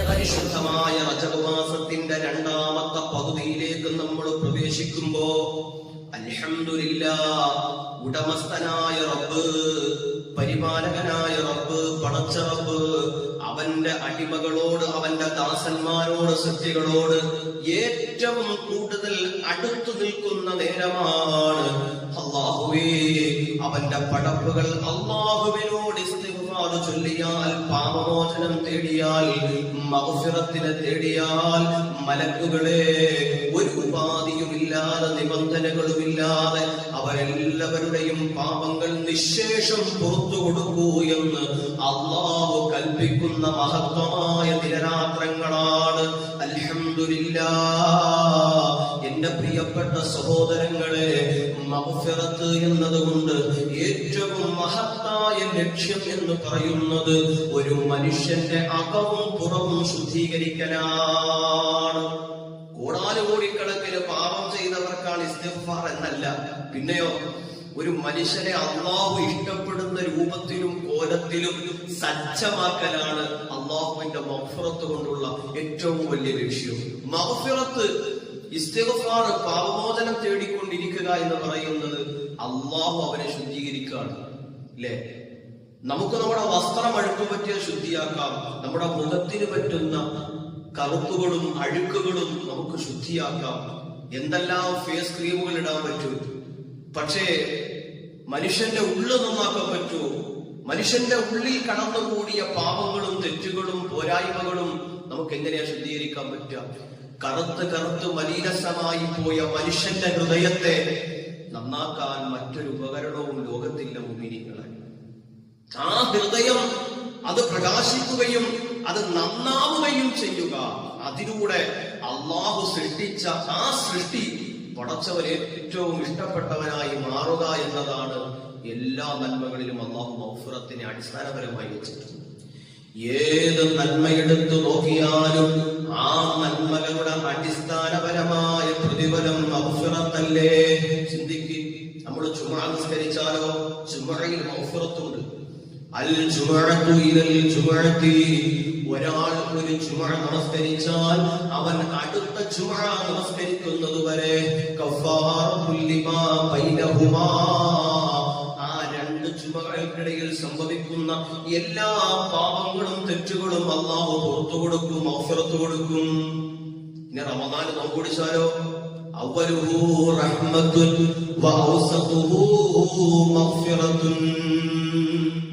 പരിശുദ്ധമായ റജബ് മാസത്തിന്റെ രണ്ടാമത്തെ പകുതിയിലേക്ക് നമ്മൾ പ്രവേശിക്കുമ്പോ അൽഹംദുലില്ലാഹ് ഉടമസ്ഥനായ റബ്ബ്, പരിപാലകനായ റബ്ബ്, പടച്ച റബ്ബ് അവന്റെ അടിമകളോട്, അവന്റെ ദാസന്മാരോട്, സൃഷ്ടികളോട് ഏറ്റവും കൂടുതൽ അടുത്തു നിൽക്കുന്ന നേരമാണ്. അല്ലാഹുവേ, അവന്റെ പടപ്പുകൾ അല്ലാഹുവിനോട് ഇസ്തിഗ്ഫാർ ചൊല്ലിയാൽ, പാപമോചനം തേടിയാൽ, മഗ്ഫിറത്തിനെ തേടിയാൽ, മലക്കുകളെ ഒരു ഉപാധിയുമില്ലാതെ, നിബന്ധനകളുമില്ലാതെ അവരെല്ലാവരുടെയും പാപങ്ങൾ നിശേഷം പുറത്തു കൊടുക്കൂ എന്ന് അല്ലാഹു കൽപ്പിക്കുന്ന മഹത്വമായ ദിനരാത്രങ്ങളാണ്. അൽഹംദുലില്ലാഹ്. എന്റെ പ്രിയപ്പെട്ട സഹോദരങ്ങളെ, മഗ്ഫിറത്ത് എന്നതുകൊണ്ട് ഏറ്റവും മഹത്തായ ലക്ഷ്യം എന്ന് പറയുന്നത് ഒരു മനുഷ്യന്റെ അകവും പുറവും ശുദ്ധീകരിക്കലാണ്. കോടാനുകോടിക്കണക്കിന് പാപം ചെയ്തവർക്കാണ് ഇസ്തിഗ്ഫാർ എന്നല്ല. പിന്നെയോ, ഒരു മനുഷ്യനെ അള്ളാഹു ഇഷ്ടപ്പെടുന്ന രൂപത്തിലും കോലത്തിലും സജ്ജമാക്കലാണ് അള്ളാഹുവിന്റെ മഗ്ഫിറത്ത് കൊണ്ടുള്ള ഏറ്റവും വലിയ ലക്ഷ്യം. മഗ്ഫിറത്ത്, ഇസ്തിഗ്ഫാർ, പാപമോചനം തേടിക്കൊണ്ടിരിക്കുക എന്ന് പറയുന്നത് അള്ളാഹു അവനെ ശുദ്ധീകരിക്കുകയാണ്. അല്ലേ? നമുക്ക് നമ്മുടെ വസ്ത്രം അഴുക്ക് പറ്റിയാൽ ശുദ്ധിയാക്കാം. നമ്മുടെ മുഖത്തിന് പറ്റുന്ന കറുപ്പുകളും അഴുക്കുകളും നമുക്ക് ശുദ്ധിയാക്കാം. എന്തെല്ലാം ഫേസ് ക്രീമുകൾ ഇടാൻ പറ്റൂ. പക്ഷേ മനുഷ്യന്റെ ഉള്ളു നന്നാക്കാൻ പറ്റൂ? മനുഷ്യന്റെ ഉള്ളിൽ കടന്നുകൂടിയ പാപങ്ങളും തെറ്റുകളും പോരായ്മകളും നമുക്ക് എങ്ങനെയാ ശുദ്ധീകരിക്കാൻ പറ്റുക? കറുത്ത് കറുത്ത് മലീനസമായി പോയ മനുഷ്യന്റെ ഹൃദയത്തെ നന്നാക്കാൻ മറ്റൊരു ഉപകരണവും ലോകത്തില്ല മുഅ്മിനീങ്ങളെ. ആ ഹൃദയം അത് പ്രകാശിക്കുകയും അത് നന്നാവുകയും ചെയ്യുക, അതിലൂടെ അള്ളാഹു സൃഷ്ടിച്ച ആ സൃഷ്ടി പടച്ചവൻ ഏറ്റവും ഇഷ്ടപ്പെട്ടവനായി മാറുക എന്നതാണ് എല്ലാ നന്മകളിലും അള്ളാഹു മഗ്ഫിറത്തിനെ അടിസ്ഥാനപരമായി വെച്ചിട്ടുണ്ട്. ഏത് നന്മയെടുത്തു നോക്കിയാലും ആ നന്മകളുടെ അടിസ്ഥാനപരമായ പ്രതിഫലം മഗ്ഫിറത്തല്ലേ. ചിന്തിക്ക്, നമ്മൾ ജുമുഅ നിസ്കരിച്ചാലോ, ജുമുഅയിൽ മഗ്ഫിറത്തുണ്ട്. അൽ ജുമുഅതു ഇലൽ ജുമുഅതി, ഒരാൾ ഒരു ജുമുഅ നമസ്കരിച്ചാൽ അവൻ അടുത്ത ജുമുഅ നമസ്കരിക്കുന്നത് വരെ കഫാറത്തുൽ ലിമാ ബൈനഹുമാ, ആ രണ്ട് ജുമുഅകൾക്കിടയിൽ സംഭവിക്കുന്ന എല്ലാ പാപങ്ങളും തെറ്റുകളും അല്ലാഹു പുറത്തു കൊടുക്കും, മഗ്ഫിറത്ത് കൊടുക്കും. ഇനി റമദാൻ നോമ്പ് പിടിച്ചാലോ, അവ്വലുഹു റഹ്മത്തുൻ വ ഔസതുഹു മഗ്ഫിറത്തുൻ,